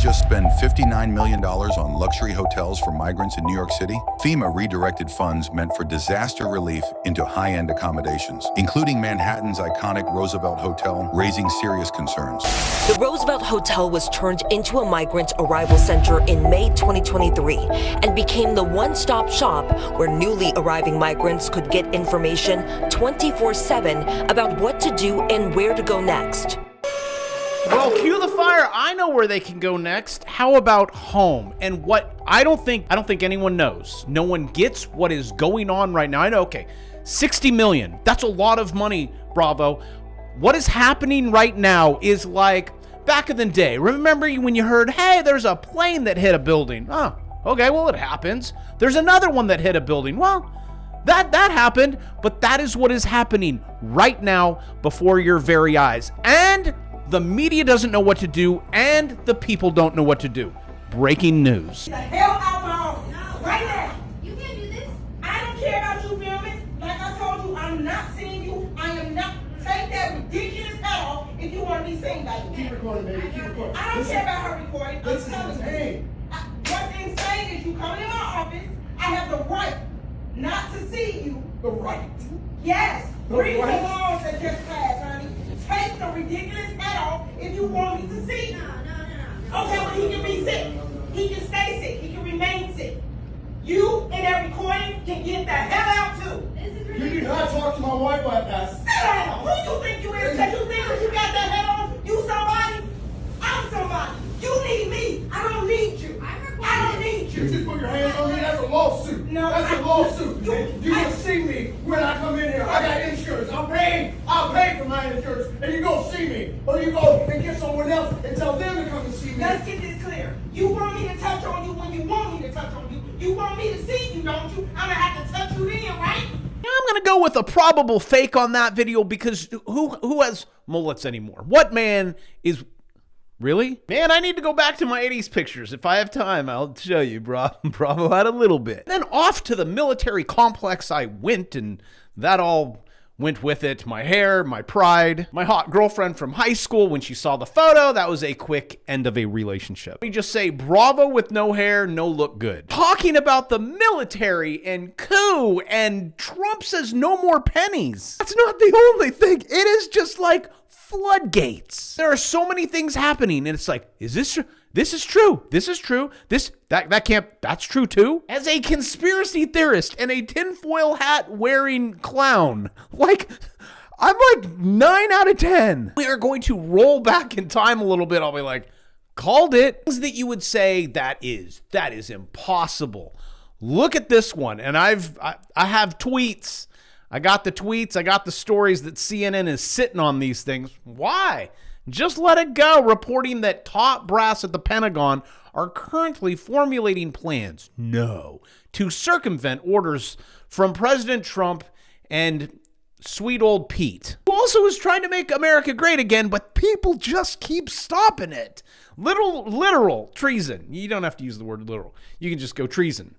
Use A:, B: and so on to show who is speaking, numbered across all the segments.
A: just spend $59 million on luxury hotels for migrants in New York City? FEMA redirected funds meant for disaster relief into high-end accommodations, including Manhattan's iconic Roosevelt Hotel, raising serious concerns.
B: The Roosevelt Hotel was turned into a migrant arrival center in May 2023 and became the one-stop shop where newly arriving migrants could get information 24/7 about what to do and where to go next.
C: Well, cue the fire. I know where they can go next. How about home? And what I don't think anyone knows. No one gets what is going on right now. I know, okay, 60 million. That's a lot of money, Bravo. What is happening right now is like back in the day. Remember when you heard, hey, there's a plane that hit a building. Oh, okay, well, it happens. There's another one that hit a building. Well, that happened, but that is what is happening right now before your very eyes. And the media doesn't know what to do, and the people don't know what to do. Breaking news.
D: The hell out my office.
E: No,
D: right now.
E: You can't do this.
D: I don't care about you filming. Like I told you, I'm not seeing you. I am not. Take that ridiculous hat off if you want to be seen by you.
F: Keep recording, baby. Keep recording.
D: I don't care about her recording.
F: This is insane.
D: What's insane is you come in my office. I have the right not to see you.
F: The right.
D: Yes.
F: The
D: Read the
F: right.
D: laws that just passed, honey. Take the ridiculous hat off if you want me to see you.
E: No.
D: Okay, well, he can be sick. He can stay sick. He can remain sick. You and that recording can get the hell out too.
E: This is
F: You
E: ridiculous.
F: do not talk to my wife like that.
D: Sit down. Who you think you is? Cause you think that you got that hat on? You somebody? I'm somebody. You need me. I don't need you. I don't need
F: You
D: you.
F: just put your hands on me, that's a lawsuit.
D: No,
F: That's a
D: I-
F: lawsuit.
D: you-
F: You can see me when I come in here. I got insurance. I'll pay for my insurance. And you go see me. Or you go and get someone else and tell them to come and see me.
D: Let's get this clear. You want me to touch on you when you want me to touch on you. You want me to see you, don't you? I'm gonna have to touch you then, right?
C: I'm gonna go with a probable fake on that video because who has mullets anymore? What man is really? Man, I need to go back to my 80s pictures. If I have time, I'll show you, Bravo had a little bit. Then off to the military complex I went, and that all went with it. My hair, my pride, my hot girlfriend from high school. When she saw the photo, that was a quick end of a relationship. We just say Bravo with no hair, no look good. Talking about the military and coup, and Trump says no more pennies. That's not the only thing. It is just like floodgates. There are so many things happening, and it's like, is this true? This is true. This is true. That can't, that's true too. As a conspiracy theorist and a tinfoil hat wearing clown, like, I'm like 9 out of 10. We are going to roll back in time a little bit. I'll be like, called it. Things that you would say that is impossible. Look at this one. And I have tweets. I got the tweets. I got the stories that CNN is sitting on these things. Why? Just let it go, reporting that top brass at the Pentagon are currently formulating plans, to circumvent orders from President Trump and sweet old Pete, who also is trying to make America great again, but people just keep stopping it. Literal treason. You don't have to use the word literal. You can just go treason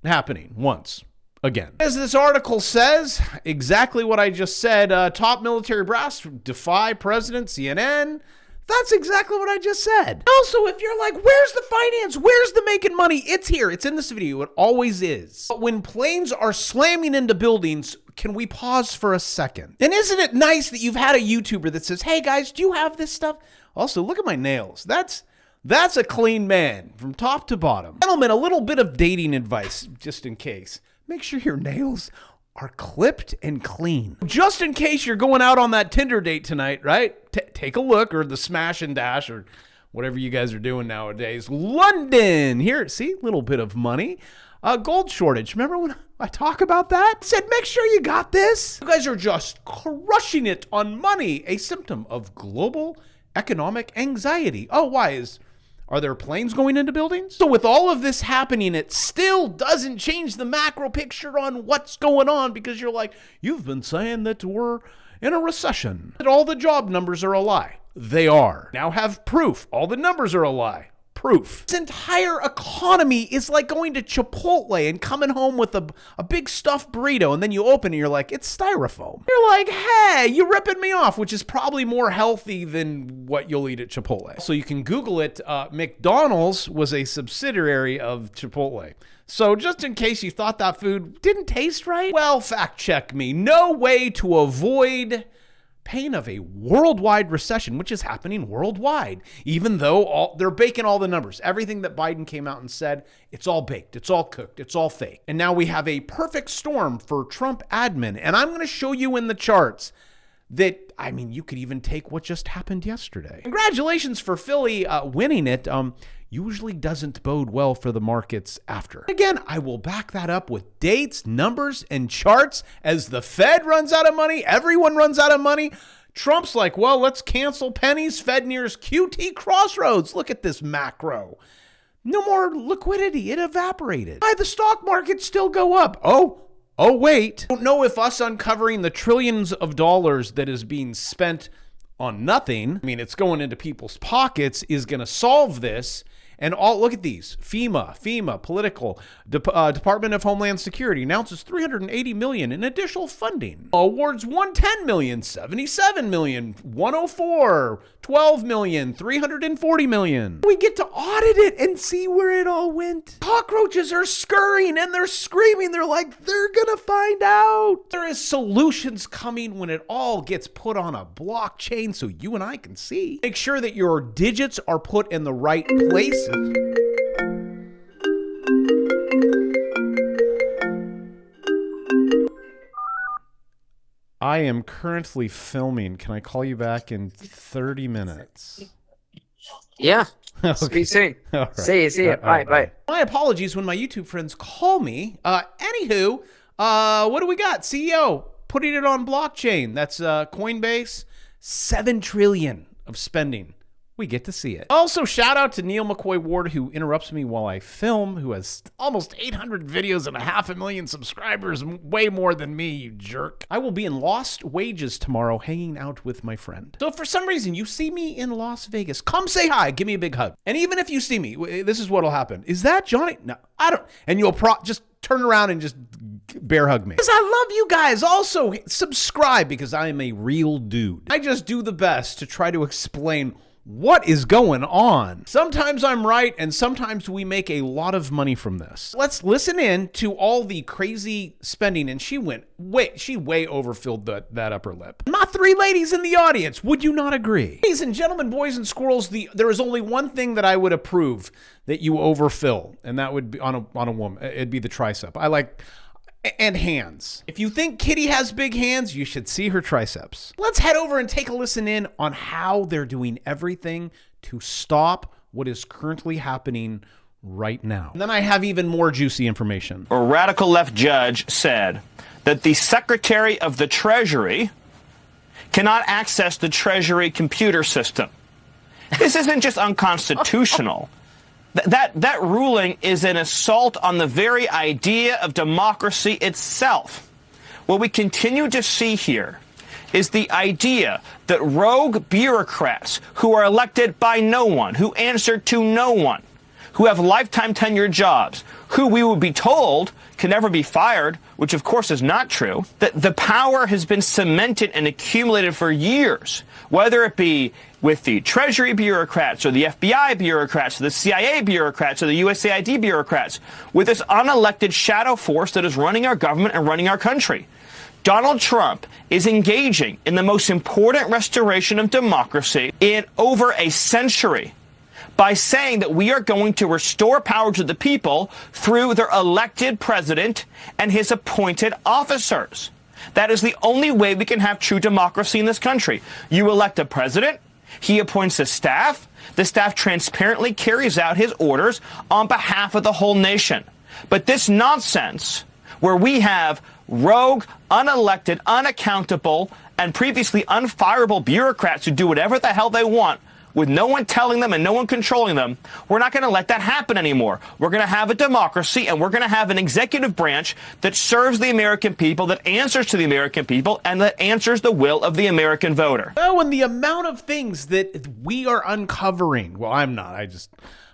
C: happening once. Again. As this article says, exactly what I just said, top military brass defy president, CNN. That's exactly what I just said. Also, if you're like, where's the finance? Where's the making money? It's here. It's in this video. It always is. But when planes are slamming into buildings, can we pause for a second? And isn't it nice that you've had a YouTuber that says, hey guys, do you have this stuff? Also, look at my nails. That's a clean man from top to bottom. Gentlemen, a little bit of dating advice, just in case. Make sure your nails are clipped and clean. Just in case you're going out on that Tinder date tonight, right? Take a look, or the smash and dash, or whatever you guys are doing nowadays. London, here, see, little bit of money. Gold shortage. Remember when I talk about that? Said, make sure you got this. You guys are just crushing it on money, a symptom of global economic anxiety. Oh, why are there planes going into buildings? So with all of this happening, it still doesn't change the macro picture on what's going on, because you're like, you've been saying that we're in a recession, that all the job numbers are a lie. They are. Now have proof. All the numbers are a lie. proof. This entire economy is like going to Chipotle and coming home with a big stuffed burrito, and then you open it and you're like, it's styrofoam. You're like, hey, you're ripping me off, which is probably more healthy than what you'll eat at Chipotle. So you can Google it. McDonald's was a subsidiary of Chipotle. So just in case you thought that food didn't taste right, well, fact check me. No way to avoid pain of a worldwide recession, which is happening worldwide, even though they're baking all the numbers. Everything that Biden came out and said, it's all baked, it's all cooked, it's all fake. And now we have a perfect storm for Trump admin. And I'm going to show you in the charts that, I mean, you could even take what just happened yesterday. Congratulations for Philly winning it. Usually doesn't bode well for the markets after. Again, I will back that up with dates, numbers, and charts. As the Fed runs out of money, everyone runs out of money. Trump's like, well, let's cancel pennies. Fed nears QT crossroads. Look at this macro. No more liquidity. It evaporated. Why the stock market still go up? Oh, wait. I don't know if us uncovering the trillions of dollars that is being spent on nothing, I mean, it's going into people's pockets, is going to solve this. And look at these. FEMA, political, Department of Homeland Security announces $380 million in additional funding. Awards $110 million, $77 million, $104, $12 million, $340 million. We get to audit it and see where it all went. Cockroaches are scurrying and they're screaming. They're like, they're gonna find out. There is solutions coming when it all gets put on a blockchain so you and I can see. Make sure that your digits are put in the right places. I am currently filming. Can I call you back in 30 minutes?
G: Yeah.
C: Okay.
G: Speak soon.
C: All right.
G: See you. Bye.
C: My apologies when my YouTube friends call me. Anywho, what do we got? CEO putting it on blockchain. That's Coinbase. $7 trillion of spending. We get to see it. Also, shout out to Neil McCoy Ward, who interrupts me while I film, who has almost 800 videos and 500,000 subscribers, way more than me, you jerk. I will be in Lost Wages tomorrow hanging out with my friend. So if for some reason you see me in Las Vegas, come say hi, give me a big hug. And even if you see me, this is what'll happen. Is that Johnny? No, I don't. And you'll just turn around and just bear hug me. Because I love you guys. Also, subscribe because I am a real dude. I just do the best to try to explain what is going on. Sometimes I'm right, and sometimes we make a lot of money from this. Let's listen in to all the crazy spending, and she way overfilled that upper lip. My three ladies in the audience, would you not agree? Ladies and gentlemen, boys and squirrels, there is only one thing that I would approve that you overfill, and that would be on a woman. It'd be the tricep. And hands. If you think Kitty has big hands, you should see her triceps. Let's head over and take a listen in on how they're doing everything to stop what is currently happening right now. And then I have even more juicy information.
H: A radical left judge said that the Secretary of the Treasury cannot access the Treasury computer system. This isn't just unconstitutional. That ruling is an assault on the very idea of democracy itself. What we continue to see here is the idea that rogue bureaucrats who are elected by no one, who answer to no one, who have lifetime tenure jobs, who we would be told can never be fired, which of course is not true, that the power has been cemented and accumulated for years, whether it be with the Treasury bureaucrats or the FBI bureaucrats or the CIA bureaucrats or the USAID bureaucrats, with this unelected shadow force that is running our government and running our country. Donald Trump is engaging in the most important restoration of democracy in over a century by saying that we are going to restore power to the people through their elected president and his appointed officers. That is the only way we can have true democracy in this country. You elect a president, he appoints a staff, the staff transparently carries out his orders on behalf of the whole nation. But this nonsense, where we have rogue, unelected, unaccountable, and previously unfireable bureaucrats who do whatever the hell they want, with no one telling them and no one controlling them, we're not going to let that happen anymore. We're going to have a democracy, and we're going to have an executive branch that serves the American people, that answers to the American people, and that answers the will of the American voter.
C: Oh, and the amount of things that we are uncovering. Well, I'm not.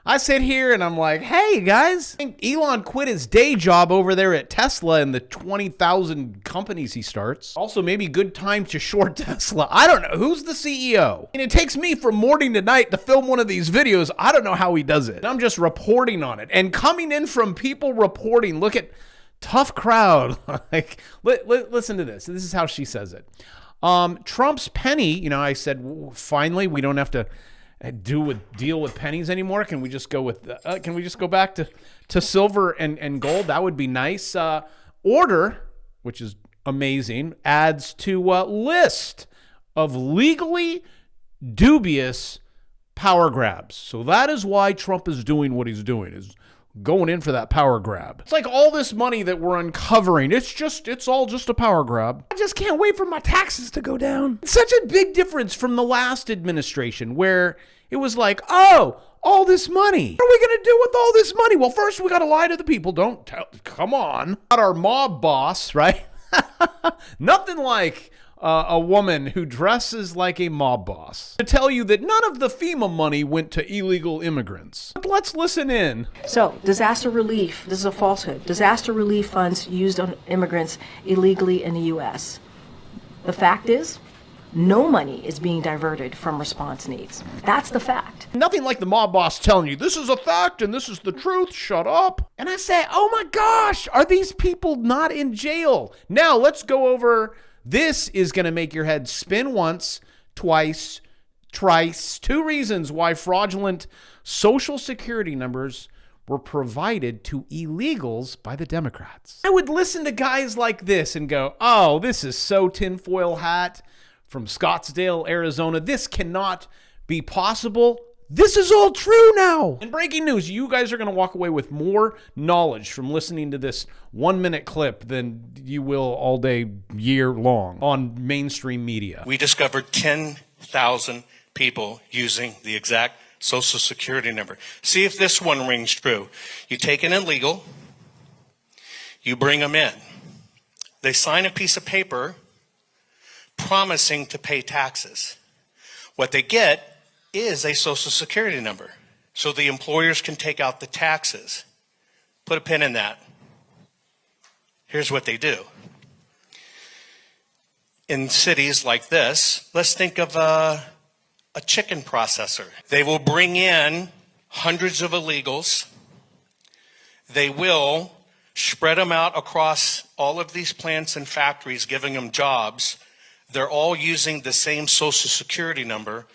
C: I sit here and I'm like, hey guys, I think Elon quit his day job over there at Tesla and the 20,000 companies he starts. Also, maybe good time to short Tesla. I don't know. Who's the CEO? And it takes me from morning to night to film one of these videos. I don't know how he does it. I'm just reporting on it. And coming in from people reporting, look at tough crowd. Like, listen to this. This is how she says it. Trump's penny, I said, finally, we don't have to deal with pennies anymore. Can we just go with back to silver and gold? That would be nice. Order, which is amazing, adds to list of legally dubious power grabs. So that is why Trump is doing what he's doing, is going in for that power grab. It's like all this money that we're uncovering, it's all just a power grab. I just can't wait for my taxes to go down. It's such a big difference from the last administration where it was like, oh, all this money. What are we going to do with all this money? Well, first we got to lie to the people. Come on. Not our mob boss, right? Nothing like a woman who dresses like a mob boss to tell you that none of the FEMA money went to illegal immigrants. But let's listen in.
I: So, disaster relief, this is a falsehood. Disaster relief funds used on immigrants illegally in the U.S. The fact is, no money is being diverted from response needs. That's the fact.
C: Nothing like the mob boss telling you, this is a fact and this is the truth, shut up. And I say, oh my gosh, are these people not in jail? Now, let's go over. This is going to make your head spin once, twice, thrice. 2 reasons why fraudulent Social Security numbers were provided to illegals by the Democrats. I would listen to guys like this and go, oh, this is so tinfoil hat from Scottsdale, Arizona. This cannot be possible. This is all true now. And breaking news, you guys are going to walk away with more knowledge from listening to this 1-minute clip than you will all day, year long on mainstream media.
J: We discovered 10,000 people using the exact Social Security number. See if this one rings true. You take an illegal, you bring them in. They sign a piece of paper promising to pay taxes. What they get is a Social Security number, so the employers can take out the taxes. Put a pin in that. Here's what they do. In cities like this, let's think of a chicken processor. They will bring in hundreds of illegals. They will spread them out across all of these plants and factories, giving them jobs. They're all using the same Social Security number.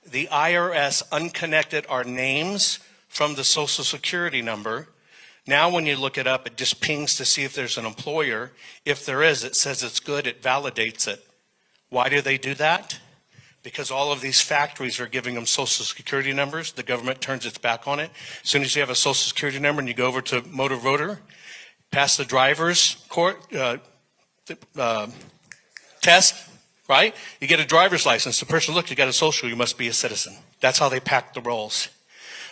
J: The IRS unconnected our names from the Social Security number. Now when you look it up, it just pings to see if there's an employer. If there is, it says it's good, it validates it. Why do they do that? Because all of these factories are giving them Social Security numbers. The government turns its back on it. As soon as you have a Social Security number and you go over to Motor Voter, pass the driver's test, right? You get a driver's license. The person looks, you got a social, you must be a citizen. That's how they pack the rolls.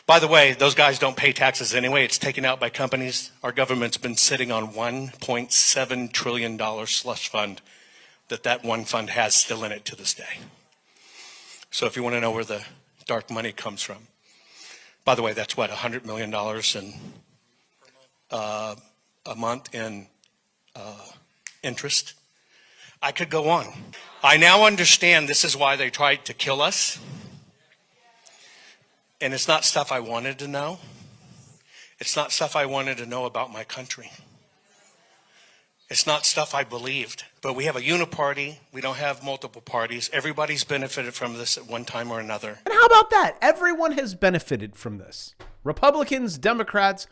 J: By the way, those guys don't pay taxes anyway. It's taken out by companies. Our government's been sitting on $1.7 trillion slush fund that one fund has still in it to this day. So if you want to know where the dark money comes from. By the way, that's what, $100 million in a month in interest. I could go on. I now understand this is why they tried to kill us. And it's not stuff I wanted to know. It's not stuff I wanted to know about my country. It's not stuff I believed. But we have a uniparty. We don't have multiple parties. Everybody's benefited from this at one time or another.
C: And how about that? Everyone has benefited from this. Republicans, Democrats.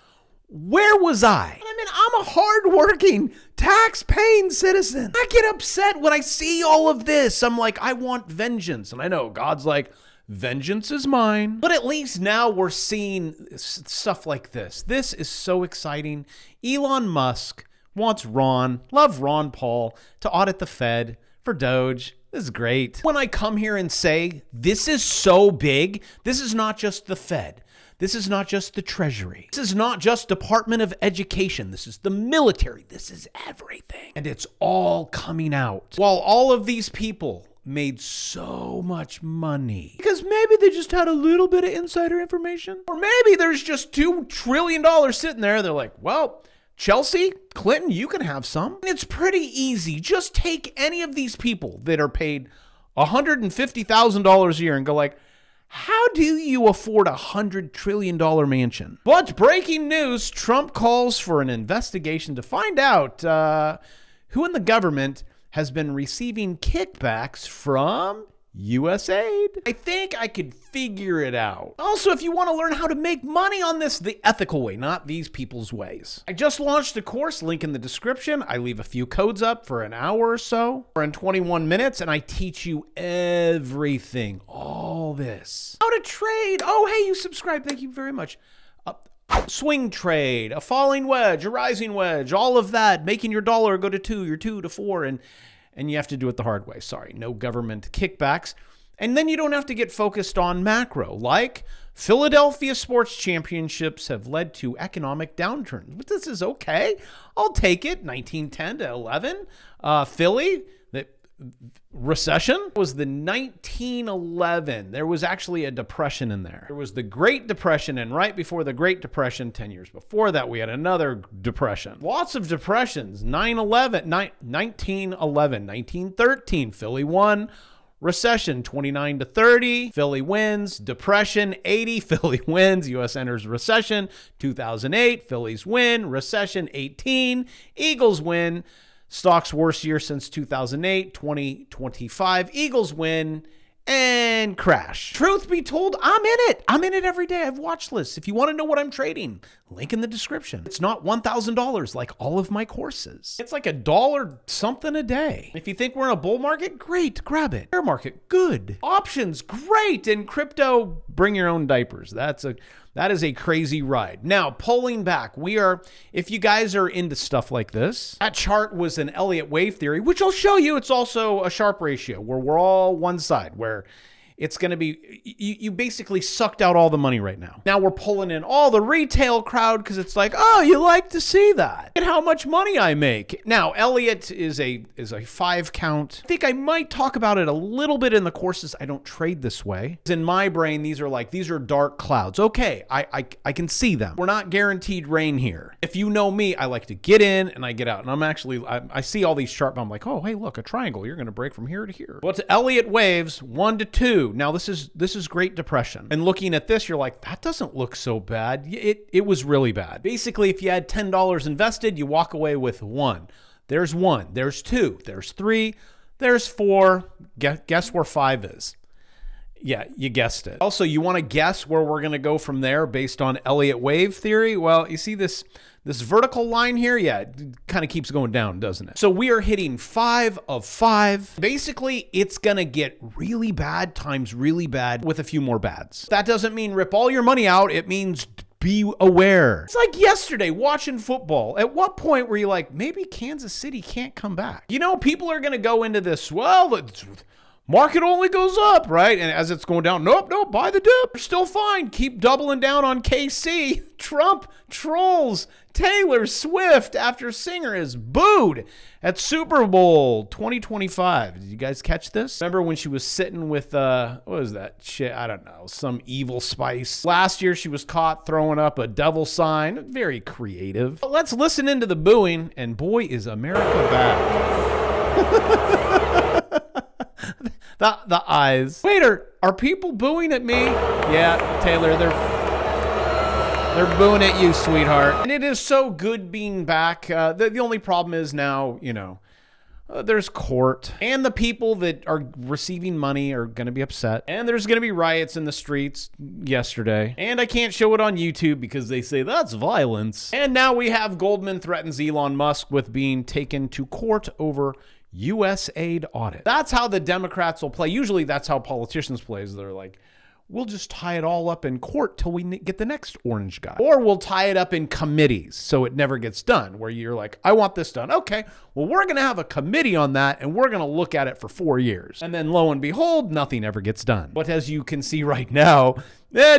C: Where was I? I mean, I'm a hardworking, tax-paying citizen. I get upset when I see all of this. I'm like, I want vengeance. And I know God's like, vengeance is mine. But at least now we're seeing stuff like this. This is so exciting. Elon Musk wants love Ron Paul, to audit the Fed for Doge. This is great. When I come here and say, this is so big, this is not just the Fed. This is not just the Treasury. This is not just Department of Education. This is the military. This is everything. And it's all coming out. While all of these people made so much money? Because maybe they just had a little bit of insider information. Or maybe there's just $2 trillion sitting there. They're like, well, Chelsea, Clinton, you can have some. It's pretty easy. Just take any of these people that are paid $150,000 a year and go like, how do you afford a $100 trillion mansion? But breaking news, Trump calls for an investigation to find out who in the government has been receiving kickbacks from USAID. I think I could figure it out. Also, if you want to learn how to make money on this the ethical way, not these people's ways. I just launched a course, link in the description. I leave a few codes up for an hour or so, or in 21 minutes, and I teach you everything, all this. How to trade. Oh, hey, you subscribed. Thank you very much. Swing trade, a falling wedge, a rising wedge, all of that, making your dollar go to 2, your 2 to 4, and you have to do it the hard way. Sorry, no government kickbacks. And then you don't have to get focused on macro, like Philadelphia sports championships have led to economic downturns. But this is okay. I'll take it. 1910 to 11. Philly, the recession was the 1911. There was actually a depression in there. There was the Great Depression, and right before the Great Depression, 10 years before that, we had another depression. Lots of depressions. 1911, 1913, Philly won. Recession, 29 to 30, Philly wins. Depression, 80, Philly wins. U.S. enters recession. 2008, Phillies win. Recession, 18, Eagles win. Stock's worst year since 2008, 2025. Eagles win and crash. Truth be told, I'm in it. I'm in it every day. I have watch lists. If you want to know what I'm trading, link in the description. It's not $1,000 like all of my courses. It's like $1 something a day. If you think we're in a bull market, great, grab it. Bear market, good. Options, great. And crypto, bring your own diapers. That is a crazy ride. Now, pulling back, if you guys are into stuff like this, that chart was an Elliott wave theory, which I'll show you. It's also a Sharpe ratio where we're all one side, where it's going to be, you basically sucked out all the money right now. Now we're pulling in all the retail crowd because it's like, oh, you like to see that. Look at how much money I make. Now, Elliott is a 5 count. I think I might talk about it a little bit in the courses. I don't trade this way. In my brain, these are dark clouds. Okay, I can see them. We're not guaranteed rain here. If you know me, I like to get in and I get out. And I see all these sharp, I'm like, oh, hey, look, a triangle. You're going to break from here to here. Well, it's Elliott waves, 1 to 2. Now this is Great Depression. And looking at this, you're like, that doesn't look so bad. It was really bad. Basically, if you had $10 invested, you walk away with 1. There's 1. There's 2. There's 3. There's 4. Guess where 5 is. Yeah, you guessed it. Also, you want to guess where we're going to go from there based on Elliott wave theory? Well, you see this vertical line here? Yeah, it kind of keeps going down, doesn't it? So we are hitting 5 of 5. Basically, it's going to get really bad times really bad with a few more bads. That doesn't mean rip all your money out. It means be aware. It's like yesterday watching football. At what point were you like, maybe Kansas City can't come back? You know, people are going to go into this, well, market only goes up, right? And as it's going down, nope, buy the dip. You're still fine. Keep doubling down on KC. Trump trolls Taylor Swift after singer is booed at Super Bowl 2025. Did you guys catch this? Remember when she was sitting with, what was that shit? I don't know, some evil spice. Last year, she was caught throwing up a devil sign. Very creative. But let's listen into the booing, and boy, is America back. The eyes. Wait, are people booing at me? Yeah, Taylor, they're booing at you, sweetheart. And it is so good being back. The only problem is now, there's court. And the people that are receiving money are going to be upset. And there's going to be riots in the streets yesterday. And I can't show it on YouTube because they say that's violence. And now we have Goldman threatens Elon Musk with being taken to court over USAID audit. That's how the Democrats will play. Usually that's how politicians play. Is they're like, we'll just tie it all up in court till we get the next orange guy. Or we'll tie it up in committees so it never gets done, where you're like, I want this done. Okay, well, we're going to have a committee on that and we're going to look at it for 4 years. And then lo and behold, nothing ever gets done. But as you can see right now,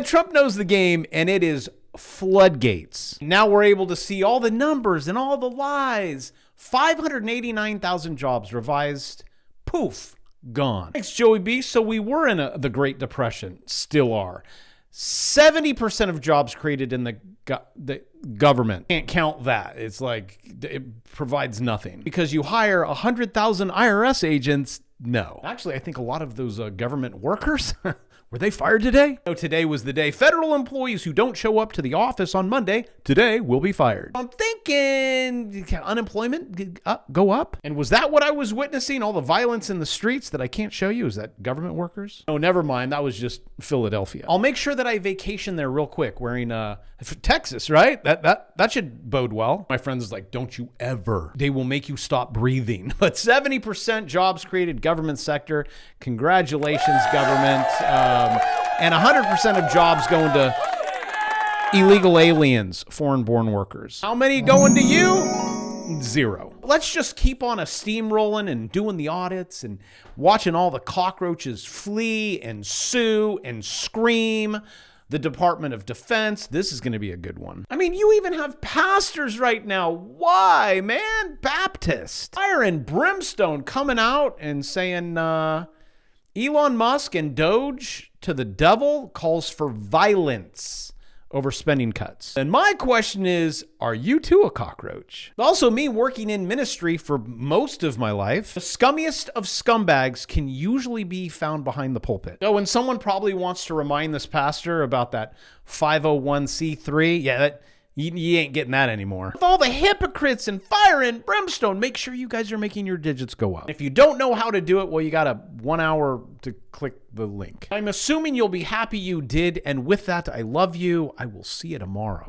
C: Trump knows the game and it is floodgates. Now we're able to see all the numbers and all the lies. 589,000 jobs revised, poof, gone. Thanks, Joey B. So we were in the Great Depression, still are. 70% of jobs created in the government. Can't count that. It's like it provides nothing. Because you hire 100,000 IRS agents, no. Actually, I think a lot of those government workers, were they fired today? No, today was the day. Federal employees who don't show up to the office on Monday, today will be fired. I'm thinking unemployment go up. And was that what I was witnessing? All the violence in the streets that I can't show you? Is that government workers? Oh, never mind. That was just Philadelphia. I'll make sure that I vacation there real quick wearing Texas, right? That should bode well. My friend is like, don't you ever. They will make you stop breathing. But 70% jobs created government sector. Congratulations, government. And 100% of jobs going to illegal aliens, foreign-born workers. How many going to you? 0. Let's just keep on a steamrolling and doing the audits and watching all the cockroaches flee and sue and scream. The Department of Defense. This is going to be a good one. I mean, you even have pastors right now. Why, man? Baptist. Fire and brimstone coming out and saying, Elon Musk and Doge to the devil calls for violence over spending cuts. And my question is, are you too a cockroach? Also, me working in ministry for most of my life, the scummiest of scumbags can usually be found behind the pulpit. So when someone probably wants to remind this pastor about that 501c3, yeah, you ain't getting that anymore. With all the hypocrites and fire and brimstone, make sure you guys are making your digits go up. If you don't know how to do it, well, you got 1 hour to click the link. I'm assuming you'll be happy you did, and with that, I love you. I will see you tomorrow.